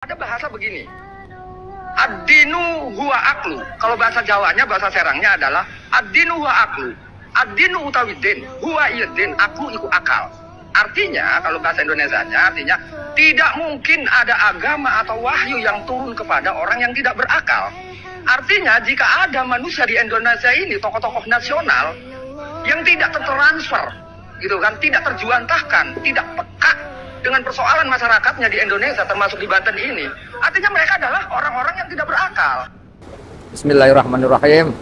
Ada bahasa begini, ad-dinu huwa aklu. Kalau bahasa Jawanya, bahasa Serangnya adalah ad-dinu huwa aklu. Ad-dinu utawi din, huwa iya din, aku iku akal. Artinya, kalau bahasa Indonesianya, artinya tidak mungkin ada agama atau wahyu yang turun kepada orang yang tidak berakal. Artinya, jika ada manusia di Indonesia ini, tokoh-tokoh nasional yang tidak tertransfer, gitu kan, tidak terjuantahkan, tidak peka dengan persoalan masyarakatnya di Indonesia, termasuk di Banten ini, artinya mereka adalah orang-orang yang tidak berakal. Bismillahirrahmanirrahim.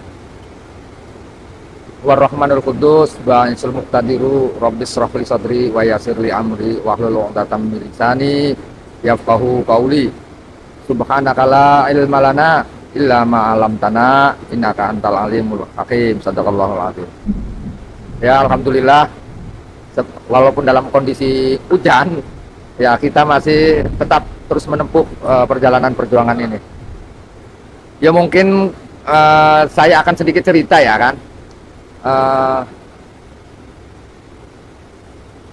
Warrahmanul Qudus Ba'insul Muqtadiru Rabbis Rafli Sadri wa Yasirli Amri Wahlul 'uqdatam min lisani yafqahu qawli. Subhanaka la ilma lana illa ma 'allamtana innaka antal alimul hakim. Shadaqallahul azim. Ya, alhamdulillah, walaupun dalam kondisi hujan, ya kita masih tetap terus menempuh perjalanan perjuangan ini. Ya mungkin saya akan sedikit cerita ya kan.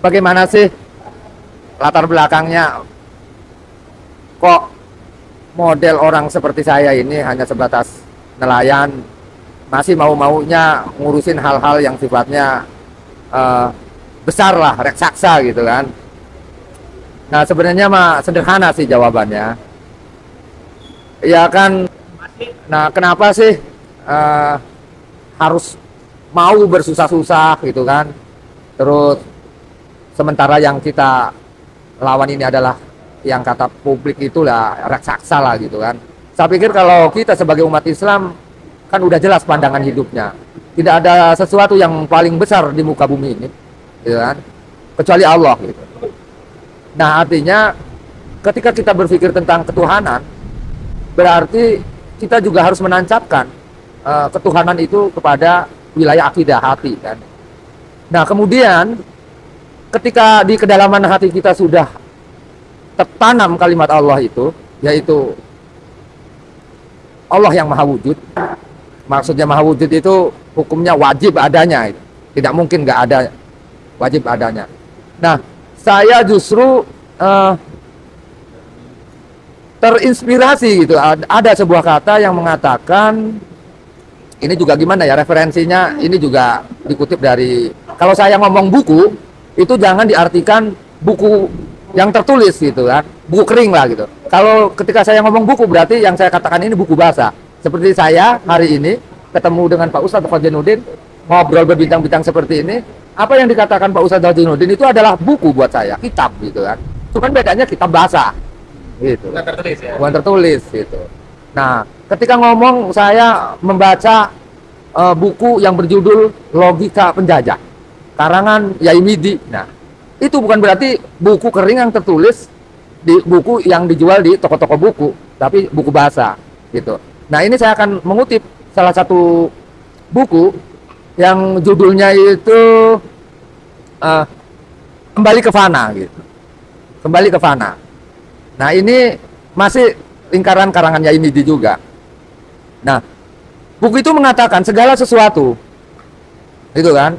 Bagaimana sih latar belakangnya kok model orang seperti saya ini hanya sebatas nelayan, masih mau-maunya ngurusin hal-hal yang sifatnya besar lah, raksasa gitu kan. Nah sebenarnya mah sederhana sih jawabannya. Ya kan, nah kenapa sih harus mau bersusah-susah gitu kan. Terus sementara yang kita lawan ini adalah yang kata publik itulah raksasa lah gitu kan. Saya pikir kalau kita sebagai umat Islam kan udah jelas pandangan hidupnya. Tidak ada sesuatu yang paling besar di muka bumi ini, gitu kan, kecuali Allah gitu. Nah artinya ketika kita berpikir tentang ketuhanan, berarti kita juga harus menancapkan ketuhanan itu kepada wilayah akidah hati kan. Nah kemudian ketika di kedalaman hati kita sudah tertanam kalimat Allah itu, yaitu Allah yang maha wujud. Maksudnya maha wujud itu hukumnya wajib adanya, tidak mungkin nggak ada, wajib adanya. Nah saya justru terinspirasi gitu, ada sebuah kata yang mengatakan, ini juga gimana ya referensinya, ini juga dikutip dari, kalau saya ngomong buku itu jangan diartikan buku yang tertulis gitu kan, buku kering lah gitu. Kalau ketika saya ngomong buku berarti yang saya katakan ini buku bahasa. Seperti saya hari ini ketemu dengan Pak Ustadz Fajainuddin, ngobrol berbincang-bincang seperti ini, apa yang dikatakan Pak Ustadz Fajainuddin itu adalah buku buat saya, kitab gitu kan. Cuman bedanya kitab bahasa gitu, bukan tertulis ya? Bukan tertulis gitu. Nah ketika ngomong saya membaca buku yang berjudul Logika Penjajah karangan Yai Midi, nah itu bukan berarti buku kering yang tertulis di buku yang dijual di toko-toko buku, tapi buku bahasa gitu. Nah ini saya akan mengutip salah satu buku yang judulnya itu Kembali ke Fana gitu. Kembali ke Fana. Nah ini masih lingkaran karangan Yai Midi juga. Nah buku itu mengatakan segala sesuatu itu kan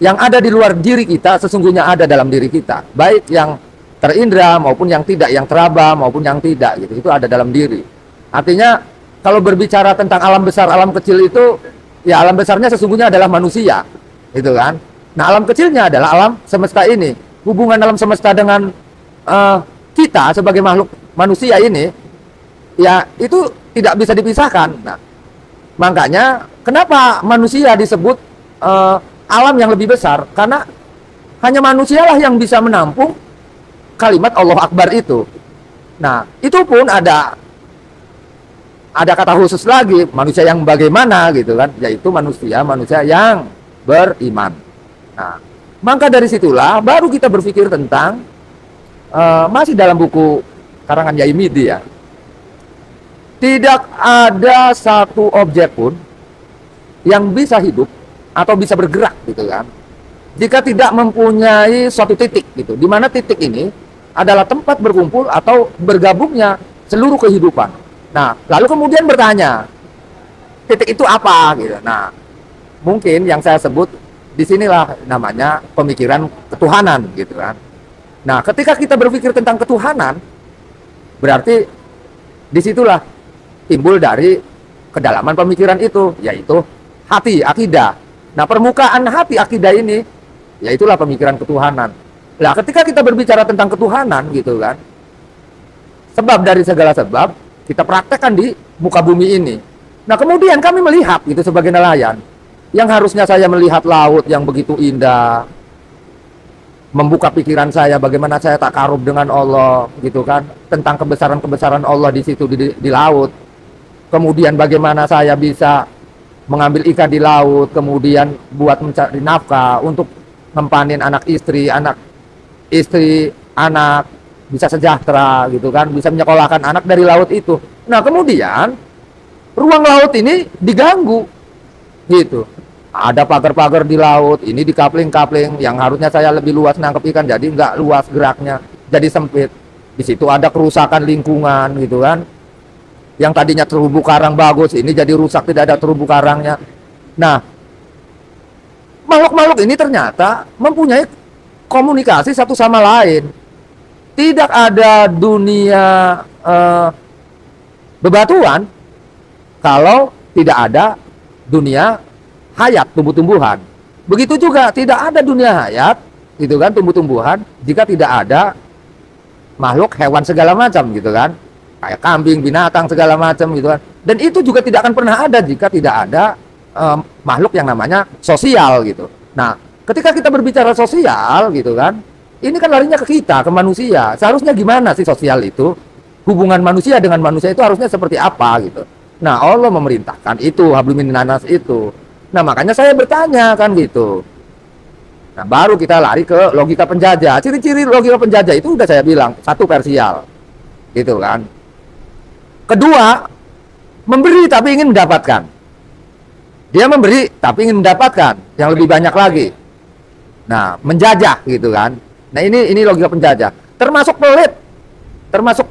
yang ada di luar diri kita sesungguhnya ada dalam diri kita, baik yang terindra maupun yang tidak, yang teraba maupun yang tidak gitu, itu ada dalam diri. Artinya kalau berbicara tentang alam besar, alam kecil itu ya alam besarnya sesungguhnya adalah manusia gitu kan. Nah alam kecilnya adalah alam semesta ini. Hubungan alam semesta dengan kita sebagai makhluk manusia ini ya itu tidak bisa dipisahkan. Nah makanya kenapa manusia disebut alam yang lebih besar, karena hanya manusialah yang bisa menampung kalimat Allah Akbar itu. Nah itu pun ada kata khusus lagi, manusia yang bagaimana gitu kan, yaitu manusia yang beriman. Nah maka dari situlah baru kita berpikir tentang masih dalam buku karangan Yai Midi ya, tidak ada satu objek pun yang bisa hidup atau bisa bergerak gitu kan, jika tidak mempunyai suatu titik gitu, di mana titik ini adalah tempat berkumpul atau bergabungnya seluruh kehidupan. Nah lalu kemudian bertanya, titik itu apa gitu. Nah mungkin yang saya sebut disinilah namanya pemikiran ketuhanan gitu kan. Nah ketika kita berpikir tentang ketuhanan, Berarti disitulah timbul dari kedalaman pemikiran itu, yaitu hati, akidah. Nah, permukaan hati akidah ini, yaitulah pemikiran ketuhanan. Nah, ketika kita berbicara tentang ketuhanan gitu kan, sebab dari segala sebab kita praktekkan di muka bumi ini. Nah, kemudian kami melihat gitu sebagai nelayan, yang harusnya saya melihat laut yang begitu indah, membuka pikiran saya bagaimana saya takarub dengan Allah gitu kan, tentang kebesaran-kebesaran Allah di situ di laut. Kemudian bagaimana saya bisa mengambil ikan di laut, kemudian buat mencari nafkah untuk ngempanin anak istri, anak bisa sejahtera gitu kan, bisa menyekolahkan anak dari laut itu. Nah, kemudian ruang laut ini diganggu gitu. Ada pagar-pagar di laut, ini di kapling-kapling yang harusnya saya lebih luas nangkep ikan, jadi nggak luas geraknya, jadi sempit. Di situ ada kerusakan lingkungan gitu kan. Yang tadinya terumbu karang bagus, ini jadi rusak, tidak ada terumbu karangnya. Nah, makhluk-makhluk ini ternyata mempunyai komunikasi satu sama lain. Tidak ada dunia bebatuan kalau tidak ada dunia hayat, tumbuh-tumbuhan. Begitu juga tidak ada dunia hayat, gitu kan, tumbuh-tumbuhan, jika tidak ada makhluk hewan segala macam, gitu kan, kayak kambing, binatang segala macam, gitu kan. Dan itu juga tidak akan pernah ada jika tidak ada makhluk yang namanya sosial, gitu. Nah, ketika kita berbicara sosial, gitu kan, ini kan larinya ke kita, ke manusia. Seharusnya gimana sih sosial itu? Hubungan manusia dengan manusia itu harusnya seperti apa, gitu. Nah, Allah memerintahkan itu, hablum minan nas itu. Nah, makanya saya bertanya kan gitu. Nah, baru kita lari ke logika penjajah. Ciri-ciri logika penjajah itu udah saya bilang, satu, parsial. Gitu kan. Kedua, memberi tapi ingin mendapatkan. Dia memberi tapi ingin mendapatkan yang lebih banyak lagi. Nah, menjajah gitu kan. Nah, ini logika penjajah. Termasuk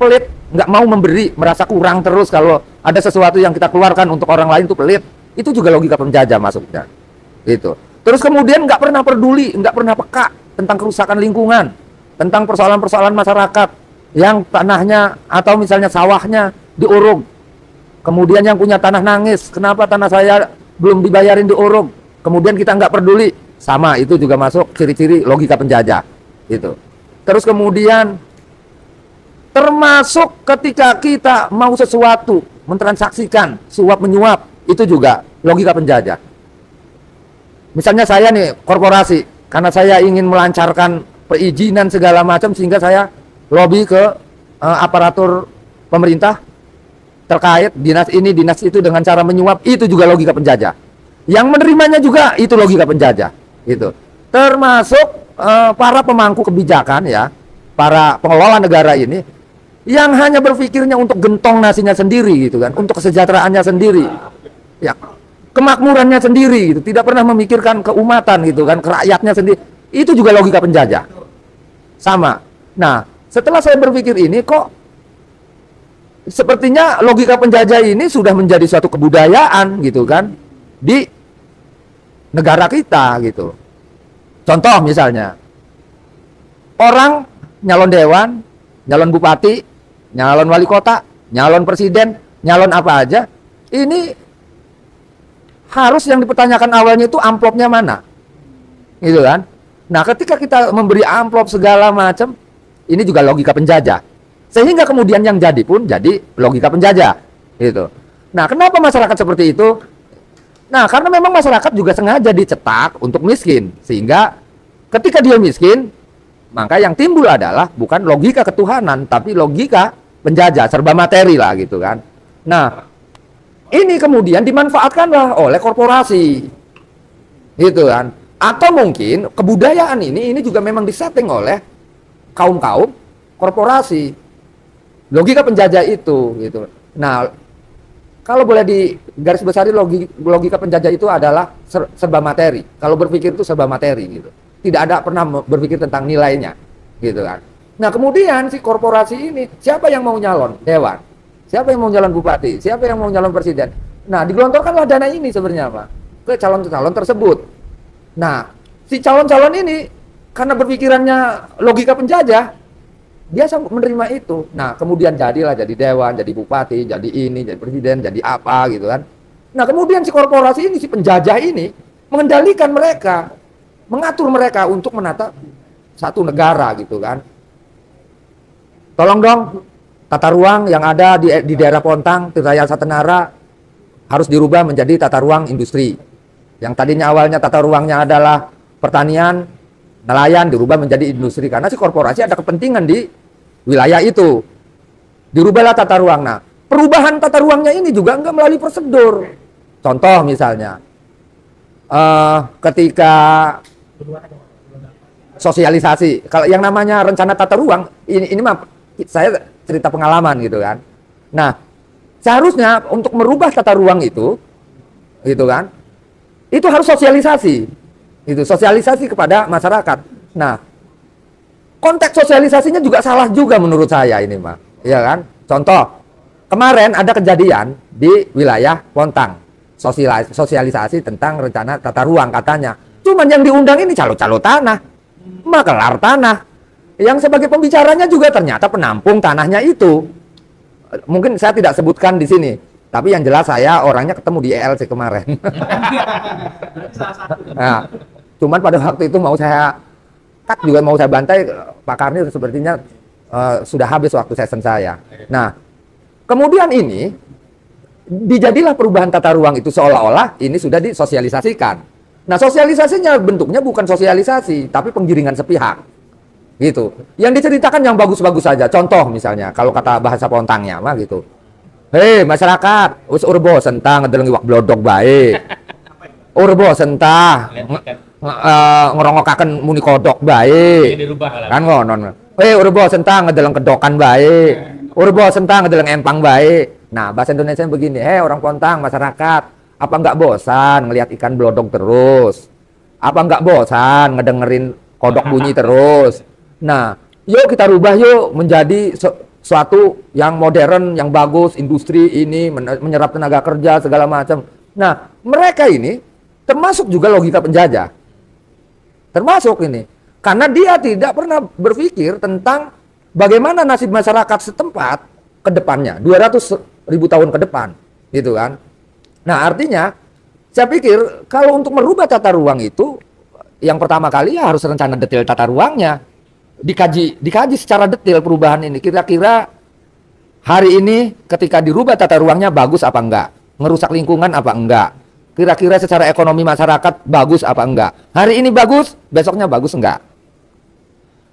pelit, nggak mau memberi, merasa kurang terus kalau ada sesuatu yang kita keluarkan untuk orang lain itu pelit. Itu juga logika penjajah masuknya. Gitu. Terus kemudian nggak pernah peduli, nggak pernah peka tentang kerusakan lingkungan, tentang persoalan-persoalan masyarakat yang tanahnya atau misalnya sawahnya diuruk. Kemudian yang punya tanah nangis, kenapa tanah saya belum dibayarin diuruk? Kemudian kita nggak peduli. Sama, itu juga masuk ciri-ciri logika penjajah. Gitu. Terus kemudian termasuk ketika kita mau sesuatu, mentransaksikan, suap menyuap, itu juga logika penjajah. Misalnya saya nih korporasi, karena saya ingin melancarkan perizinan segala macam, sehingga saya lobby ke aparatur pemerintah terkait dinas ini, dinas itu dengan cara menyuap, itu juga logika penjajah. Yang menerimanya juga itu logika penjajah. Gitu. Termasuk para pemangku kebijakan ya, para pengelola negara ini, yang hanya berpikirnya untuk gentong nasinya sendiri gitu kan, untuk kesejahteraannya sendiri. Ya, kemakmurannya sendiri gitu, tidak pernah memikirkan keumatan gitu kan, kerakyatnya sendiri. Itu juga logika penjajah. Sama. Nah, setelah saya berpikir ini kok sepertinya logika penjajah ini sudah menjadi suatu kebudayaan gitu kan di negara kita gitu. Contoh misalnya, orang nyalon dewan, nyalon bupati, nyalon wali kota, nyalon presiden, nyalon apa aja, ini harus yang dipertanyakan awalnya itu amplopnya mana, gitu kan? Nah, ketika kita memberi amplop segala macam, ini juga logika penjajah. Sehingga kemudian yang jadi pun jadi logika penjajah, gitu. Nah, kenapa masyarakat seperti itu? Nah, karena memang masyarakat juga sengaja dicetak untuk miskin, sehingga ketika dia miskin, maka yang timbul adalah bukan logika ketuhanan, tapi logika penjajah, serba materi lah, gitu kan? Nah, ini kemudian dimanfaatkanlah oleh korporasi, gitu kan? Atau mungkin kebudayaan ini juga memang disetting oleh kaum-kaum korporasi. Logika penjajah itu, gitu. Nah, kalau boleh digaris besari logika penjajah itu adalah serba materi. Kalau berpikir itu serba materi, gitu. Tidak ada pernah berpikir tentang nilainya, gitu kan? Nah, kemudian si korporasi ini, siapa yang mau nyalon dewan? Siapa yang mau nyalon bupati? Siapa yang mau nyalon presiden? Nah, digelontorkanlah dana ini sebenarnya Pak, ke calon-calon tersebut. Nah, si calon-calon ini karena berpikirannya logika penjajah, Dia sanggup menerima itu. Nah, kemudian jadilah jadi dewan, jadi bupati, jadi ini, jadi presiden, jadi apa gitu kan. Nah, kemudian si korporasi ini, si penjajah ini mengendalikan mereka, mengatur mereka untuk menata satu negara gitu kan. Tolong dong, tata ruang yang ada di daerah Pontang, Tirtayasa Tenara harus dirubah menjadi tata ruang industri. Yang tadinya awalnya tata ruangnya adalah pertanian, nelayan, dirubah menjadi industri. Karena si korporasi ada kepentingan di wilayah itu. Dirubahlah tata ruang. Nah, perubahan tata ruangnya ini juga enggak melalui prosedur. Contoh misalnya, ketika sosialisasi, kalau yang namanya rencana tata ruang, ini mah saya cerita pengalaman gitu kan. Nah, seharusnya untuk merubah tata ruang itu, gitu kan, itu harus sosialisasi, itu sosialisasi kepada masyarakat. Nah, konteks sosialisasinya juga salah juga menurut saya ini mah, ya kan? Contoh, kemarin ada kejadian di wilayah Pontang, sosialisasi tentang rencana tata ruang katanya. Cuman yang diundang ini calo-calo tanah, makelar tanah, yang sebagai pembicaranya juga ternyata penampung tanahnya itu. Mungkin saya tidak sebutkan di sini, tapi yang jelas saya orangnya ketemu di ELC kemarin. Nah, cuman pada waktu itu mau saya cut juga, mau saya bantai, Pak Karni sepertinya sudah habis waktu session saya. Nah, kemudian ini dijadilah perubahan tata ruang itu seolah-olah ini sudah disosialisasikan. Nah, sosialisasinya bentuknya bukan sosialisasi, tapi penggiringan sepihak. Gitu. Yang diceritakan yang bagus-bagus saja. Contoh misalnya, kalau kata bahasa Pontangnya mah gitu. Hei masyarakat, us urbo sentang ngedeleng iwak blodog bae. Urbo sentah ngerongokaken muni kodok bae. Kan ngonon. Hei urbo sentang ngedeleng kedokan bae. Urbo sentang ngedeleng empang bae. Nah, bahasa Indonesia begini, hei orang Pontang masyarakat, apa enggak bosan ngelihat ikan blodog terus? Apa enggak bosan ngedengerin kodok bunyi terus? Nah, yuk kita rubah yuk menjadi suatu yang modern, yang bagus, industri ini menyerap tenaga kerja segala macam. Nah, mereka ini termasuk juga logika penjajah. Termasuk ini. Karena dia tidak pernah berpikir tentang bagaimana nasib masyarakat setempat ke depannya, 200.000 tahun ke depan, gitu kan. Nah, artinya saya pikir kalau untuk merubah tata ruang itu yang pertama kali ya harus rencana detail tata ruangnya. Dikaji secara detail perubahan ini. Kira-kira hari ini ketika dirubah tata ruangnya bagus apa enggak? Ngerusak lingkungan apa enggak? Kira-kira secara ekonomi masyarakat bagus apa enggak? Hari ini bagus, besoknya bagus enggak?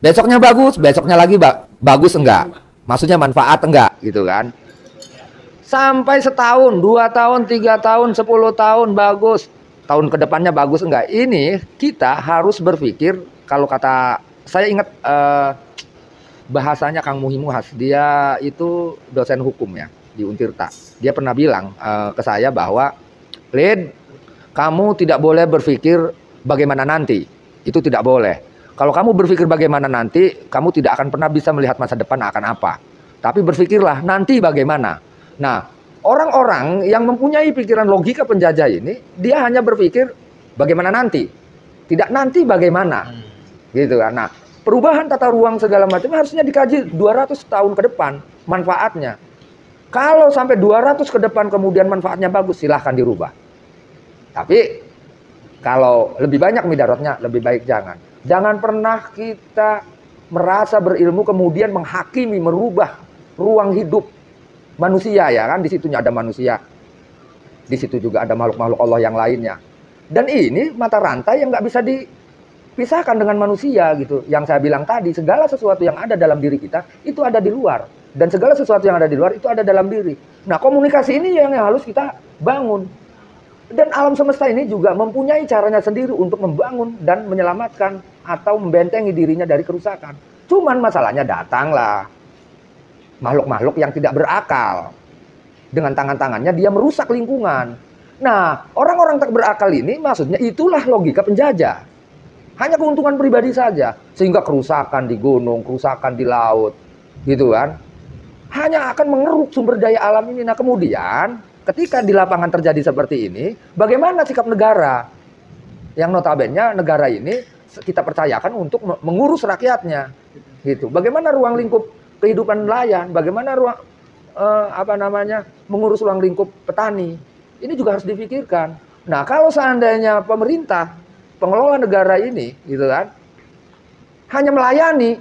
Besoknya bagus, besoknya lagi bagus enggak? Maksudnya manfaat enggak? Gitu kan? Sampai setahun, 2 tahun, 3 tahun, 10 tahun bagus. Tahun kedepannya bagus enggak? Ini kita harus berpikir, kalau kata saya ingat bahasanya Kang Muhimuhas, dia itu dosen hukum ya di Untirta. Dia pernah bilang ke saya bahwa, Lid, kamu tidak boleh berpikir bagaimana nanti. Itu tidak boleh. Kalau kamu berpikir bagaimana nanti, kamu tidak akan pernah bisa melihat masa depan akan apa. Tapi berpikirlah nanti bagaimana. Nah, orang-orang yang mempunyai pikiran logika penjajah ini, dia hanya berpikir bagaimana nanti. Tidak nanti bagaimana. Gitu kan. Nah, perubahan tata ruang segala macam harusnya dikaji 200 tahun ke depan manfaatnya. Kalau sampai 200 ke depan kemudian manfaatnya bagus, silahkan dirubah. Tapi kalau lebih banyak midaratnya, lebih baik jangan. Jangan pernah kita merasa berilmu kemudian menghakimi, merubah ruang hidup manusia, ya kan. Di situnya ada manusia. Di situ juga ada makhluk-makhluk Allah yang lainnya. Dan ini mata rantai yang nggak bisa pisahkan dengan manusia gitu. Yang saya bilang tadi, segala sesuatu yang ada dalam diri kita itu ada di luar, dan segala sesuatu yang ada di luar itu ada dalam diri. Nah, komunikasi ini yang harus kita bangun. Dan alam semesta ini juga mempunyai caranya sendiri untuk membangun dan menyelamatkan atau membentengi dirinya dari kerusakan. Cuman masalahnya datanglah makhluk-makhluk yang tidak berakal. Dengan tangan-tangannya dia merusak lingkungan. Nah, orang-orang tak berakal ini maksudnya itulah logika penjajah. Hanya keuntungan pribadi saja, sehingga kerusakan di gunung, kerusakan di laut, gitu kan. Hanya akan mengeruk sumber daya alam ini. Nah, kemudian ketika di lapangan terjadi seperti ini, bagaimana sikap negara? Yang notabene negara ini kita percayakan untuk mengurus rakyatnya. Gitu. Bagaimana ruang lingkup kehidupan nelayan, bagaimana ruang mengurus ruang lingkup petani. Ini juga harus dipikirkan. Nah, kalau seandainya pemerintah, pengelola negara ini gitu kan, hanya melayani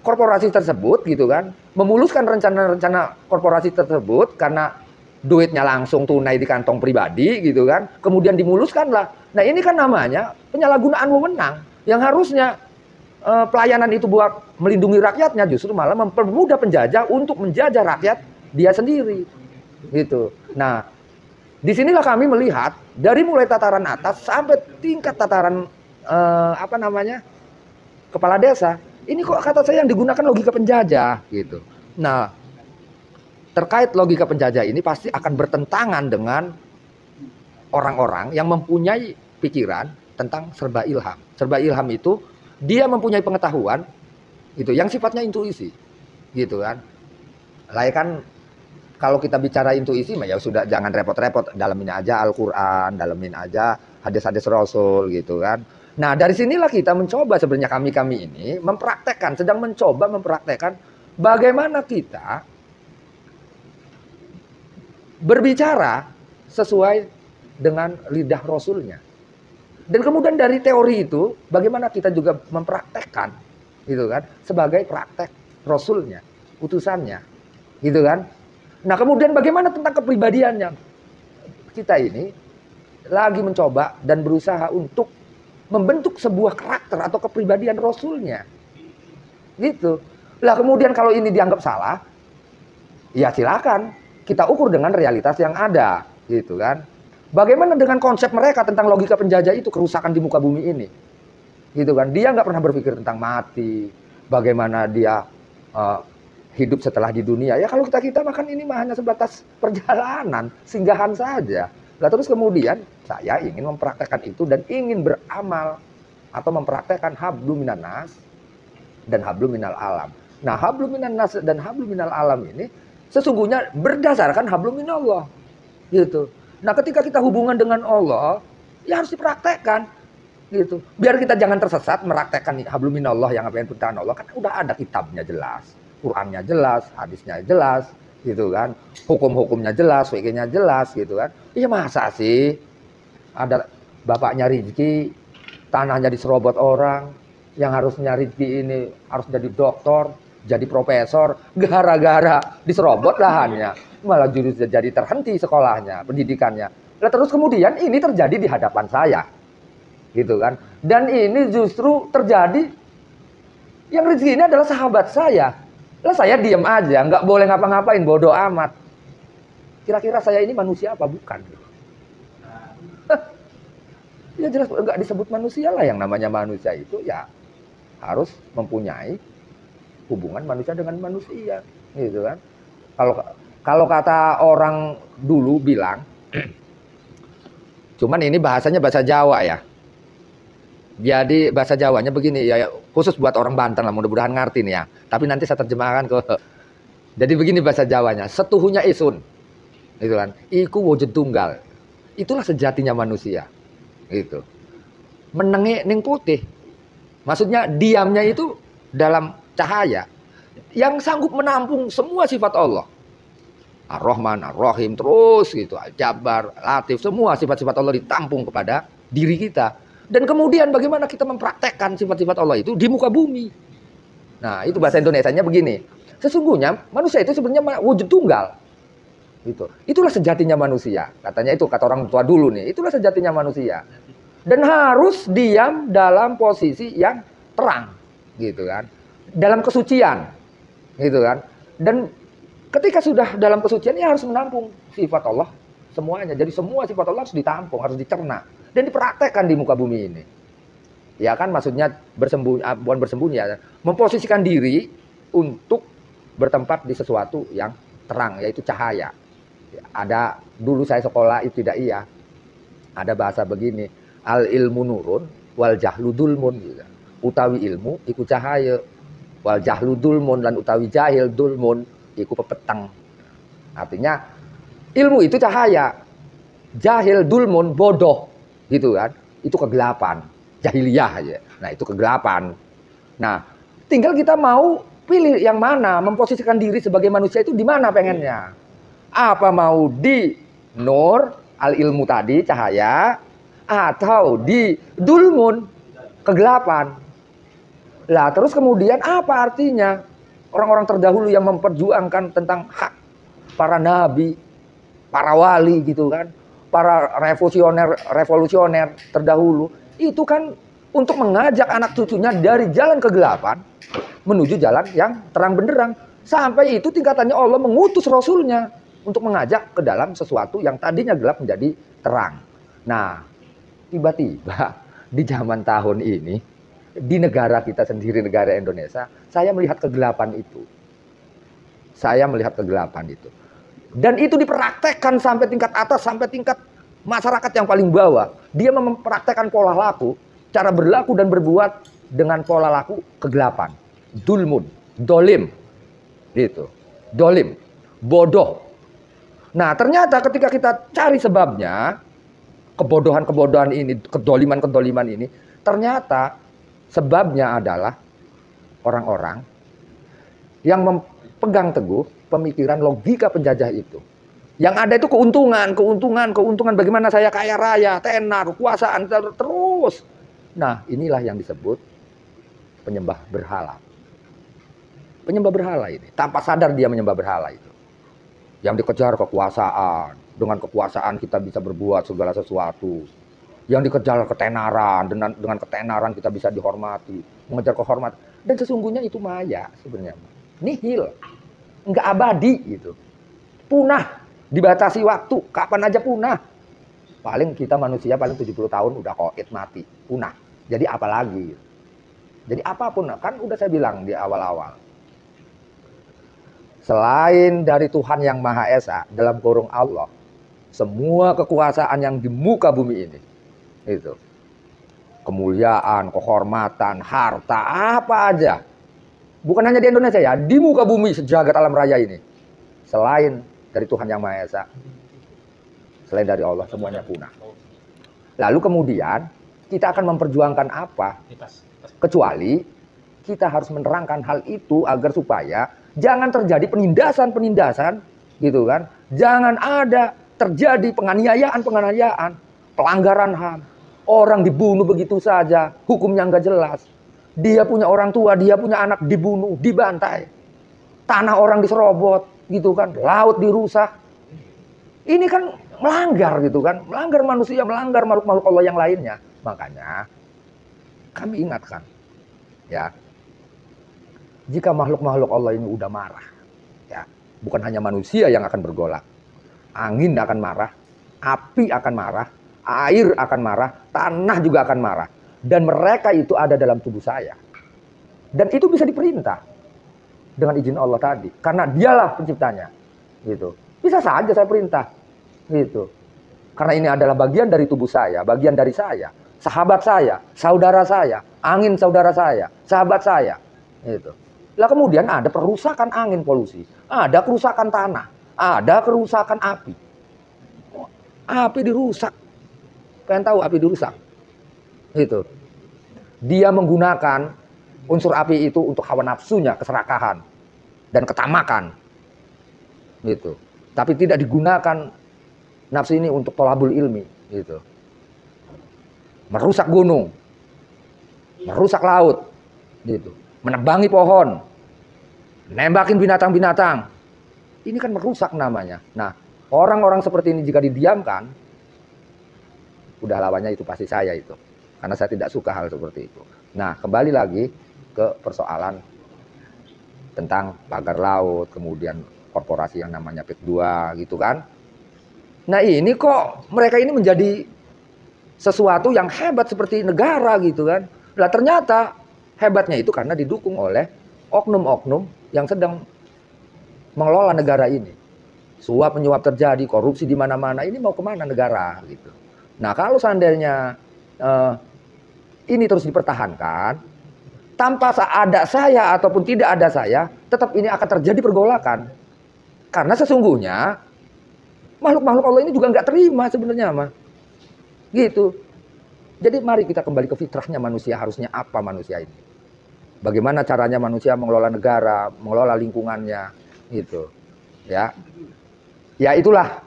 korporasi tersebut gitu kan, memuluskan rencana-rencana korporasi tersebut karena duitnya langsung tunai di kantong pribadi gitu kan, kemudian dimuluskanlah. Nah, ini kan namanya penyalahgunaan wewenang yang harusnya pelayanan itu buat melindungi rakyatnya, justru malah mempermudah penjajah untuk menjajah rakyat dia sendiri gitu. Nah, disinilah kami melihat dari mulai tataran atas sampai tingkat tataran kepala desa, ini kok kata saya yang digunakan logika penjajah gitu. Nah, terkait logika penjajah ini pasti akan bertentangan dengan orang-orang yang mempunyai pikiran tentang serba ilham. Serba ilham itu dia mempunyai pengetahuan gitu yang sifatnya intuisi gitu kan. Lah kan kalau kita bicara intuisi ya sudah, jangan repot-repot, dalamin aja Al-Qur'an, dalamin aja hadis-hadis Rasul gitu kan. Nah, dari sinilah kita mencoba sebenarnya kami ini sedang mencoba mempraktekkan bagaimana kita berbicara sesuai dengan lidah Rasulnya. Dan kemudian dari teori itu, bagaimana kita juga mempraktekkan, gitu kan, sebagai praktek Rasulnya, utusannya, gitu kan. Nah, kemudian bagaimana tentang kepribadiannya? Kita ini lagi mencoba dan berusaha untuk membentuk sebuah karakter atau kepribadian Rasulnya, gitu. Lah kemudian kalau ini dianggap salah, ya silakan kita ukur dengan realitas yang ada, gitu kan. Bagaimana dengan konsep mereka tentang logika penjajah itu, kerusakan di muka bumi ini, gitu kan? Dia nggak pernah berpikir tentang mati, bagaimana dia hidup setelah di dunia. Ya kalau kita makan ini mah hanya sebatas perjalanan, singgahan saja. Lah terus kemudian saya ingin mempraktekkan itu dan ingin beramal atau mempraktekkan hablum minan nas dan hablum minal alam. Nah, hablum minan nas dan hablum minal alam ini sesungguhnya berdasarkan hablum minallah, gitu. Nah, ketika kita hubungan dengan Allah, ya harus dipraktekkan, gitu. Biar kita jangan tersesat meraktekkan hablum minallah yang apa yang perintah Allah, kan udah ada kitabnya jelas, Qur'annya jelas, hadisnya jelas, gitu kan. Hukum-hukumnya jelas, fikihnya jelas, gitu kan. Iya masa sih ada bapaknya Rizki, tanahnya diserobot orang, yang harusnya Rizki ini harus jadi doktor, jadi profesor, gara-gara diserobot lahannya, malah justru jadi terhenti sekolahnya, pendidikannya. Nah, terus kemudian ini terjadi di hadapan saya, gitu kan. Dan ini justru terjadi, yang Rizki ini adalah sahabat saya. Lah saya diam aja, nggak boleh ngapa-ngapain, bodoh amat. Kira-kira saya ini manusia apa bukan? Ya jelas nggak disebut manusia lah, yang namanya manusia itu ya harus mempunyai hubungan manusia dengan manusia, gitu kan. Kalau kata orang dulu bilang, cuman ini bahasanya bahasa Jawa ya. Jadi bahasa Jawanya begini ya, khusus buat orang Banten lah, mudah-mudahan ngerti nih ya. Tapi nanti saya terjemahkan ke. Jadi begini bahasa Jawanya, setuhunya isun, gitu kan. Iku wujud tunggal. Itulah sejatinya manusia, gitu. Menenge ning putih. Maksudnya diamnya itu dalam cahaya yang sanggup menampung semua sifat Allah. Ar-Rahman, Ar-Rahim, terus gitu, Al-Jabbar, Latif, semua sifat-sifat Allah ditampung kepada diri kita. Dan kemudian bagaimana kita mempraktekkan sifat-sifat Allah itu di muka bumi. Nah, itu bahasa Indonesianya begini. Sesungguhnya manusia itu sebenarnya wujud tunggal. Gitu. Itulah sejatinya manusia. Katanya itu kata orang tua dulu nih, itulah sejatinya manusia. Dan harus diam dalam posisi yang terang, gitu kan. Dalam kesucian, gitu kan. Dan ketika sudah dalam kesucian, ya harus menampung sifat Allah semuanya. Jadi semua sifat Allah harus ditampung, harus dicerna dan dipraktekkan di muka bumi ini. Ya kan, maksudnya bersembunyi, bukan bersembunyi ya, memposisikan diri untuk bertempat di sesuatu yang terang, yaitu cahaya. Ada dulu saya sekolah ibtidaiyah, ada bahasa begini, al ilmu nurun wal jahlu dulmun, gitu. Utawi ilmu iku cahaya, wal jahlu dulmun, dan utawi jahil dulmun iku pepeteng. Artinya ilmu itu cahaya, jahil dulmun bodoh, gitu kan. Itu kegelapan, jahiliyah aja. Nah, itu kegelapan. Nah, Tinggal kita mau pilih yang mana, memposisikan diri sebagai manusia itu di mana pengennya. Apa mau di nur, al-ilmu tadi, cahaya, atau di dulmun, kegelapan. Lah terus kemudian apa artinya orang-orang terdahulu yang memperjuangkan tentang hak para nabi, para wali gitu kan, para revolusioner terdahulu, itu kan untuk mengajak anak cucunya dari jalan kegelapan menuju jalan yang terang benderang. Sampai itu tingkatannya Allah mengutus Rasulnya untuk mengajak ke dalam sesuatu yang tadinya gelap menjadi terang. Nah, tiba-tiba di zaman tahun ini, di negara kita sendiri, negara Indonesia, saya melihat kegelapan itu. Saya melihat kegelapan itu. Dan itu dipraktekkan sampai tingkat atas, sampai tingkat masyarakat yang paling bawah. Dia mempraktekkan pola laku, cara berlaku dan berbuat dengan pola laku kegelapan. Dulmun, dolim, gitu, dolim, bodoh. Nah ternyata ketika kita cari sebabnya, kebodohan-kebodohan ini, kedoliman-kedoliman ini, ternyata sebabnya adalah orang-orang yang memegang teguh pemikiran logika penjajah itu. Yang ada itu keuntungan, bagaimana saya kaya raya, tenar, kekuasaan, terus. Nah inilah yang disebut penyembah berhala. Penyembah berhala ini, tanpa sadar dia menyembah berhala itu. Yang dikejar kekuasaan, dengan kekuasaan kita bisa berbuat segala sesuatu. Yang dikejar ketenaran, dengan ketenaran kita bisa dihormati, mengejar kehormatan. Dan sesungguhnya itu maya sebenarnya. Nihil, enggak abadi gitu. Punah, dibatasi waktu, kapan aja punah. Paling kita manusia paling 70 tahun udah koit mati, punah. Jadi apalagi? Jadi apapun, kan udah saya bilang di awal-awal. Selain dari Tuhan yang Maha Esa, dalam kurung Allah, semua kekuasaan yang di muka bumi ini, itu kemuliaan, kehormatan, harta, apa aja, bukan hanya di Indonesia ya, di muka bumi sejagat alam raya ini, selain dari Tuhan yang Maha Esa, selain dari Allah, semuanya punah. Lalu kemudian kita akan memperjuangkan apa? Kecuali kita harus menerangkan hal itu agar supaya jangan terjadi penindasan gitu kan. Jangan ada terjadi penganiayaan, pelanggaran HAM. Orang dibunuh begitu saja, hukumnya nggak jelas. Dia punya orang tua, dia punya anak dibunuh, dibantai. Tanah orang diserobot gitu kan, laut dirusak. Ini kan melanggar gitu kan, melanggar manusia, melanggar makhluk-makhluk Allah yang lainnya. Makanya kami ingatkan ya, jika makhluk-makhluk Allah ini udah marah, ya, bukan hanya manusia yang akan bergolak. Angin akan marah, api akan marah, air akan marah, tanah juga akan marah. Dan mereka itu ada dalam tubuh saya. Dan itu bisa diperintah dengan izin Allah tadi, karena dialah penciptanya. Gitu. Bisa saja saya perintah. Gitu. Karena ini adalah bagian dari tubuh saya, bagian dari saya, sahabat saya, saudara saya, angin saudara saya, sahabat saya. Gitu. Lah kemudian ada perusakan angin polusi, ada kerusakan tanah, ada kerusakan api. Api dirusak. Pengen tahu api dirusak? Gitu. Dia menggunakan unsur api itu untuk hawa nafsunya, keserakahan dan ketamakan. Gitu. Tapi tidak digunakan nafsu ini untuk tolabul ilmi, gitu. Merusak gunung, merusak laut, gitu. Menebangi pohon, nembakin binatang-binatang. Ini kan merusak namanya. Nah, orang-orang seperti ini jika didiamkan, udah lawannya itu pasti saya itu. Karena saya tidak suka hal seperti itu. Nah, kembali lagi ke persoalan tentang pagar laut, kemudian korporasi yang namanya PIK 2 gitu kan. Nah ini kok mereka ini menjadi sesuatu yang hebat seperti negara gitu kan. Nah ternyata hebatnya itu karena didukung oleh oknum-oknum yang sedang mengelola negara ini. Suap menyuap terjadi, korupsi di mana-mana, ini mau kemana negara gitu. Nah kalau seandainya ini terus dipertahankan, tanpa ada saya ataupun tidak ada saya, tetap ini akan terjadi pergolakan. Karena sesungguhnya makhluk-makhluk Allah ini juga nggak terima sebenarnya mah. Gitu. Jadi mari kita kembali ke fitrahnya manusia, harusnya apa manusia ini. Bagaimana caranya manusia mengelola negara, mengelola lingkungannya, gitu. Ya, ya itulah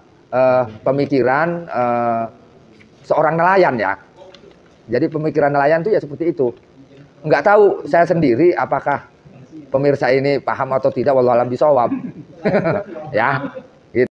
pemikiran seorang nelayan ya. Jadi pemikiran nelayan itu ya seperti itu. Nggak tahu saya sendiri apakah pemirsa ini paham atau tidak, wallahu a'lam bishawab. Ya.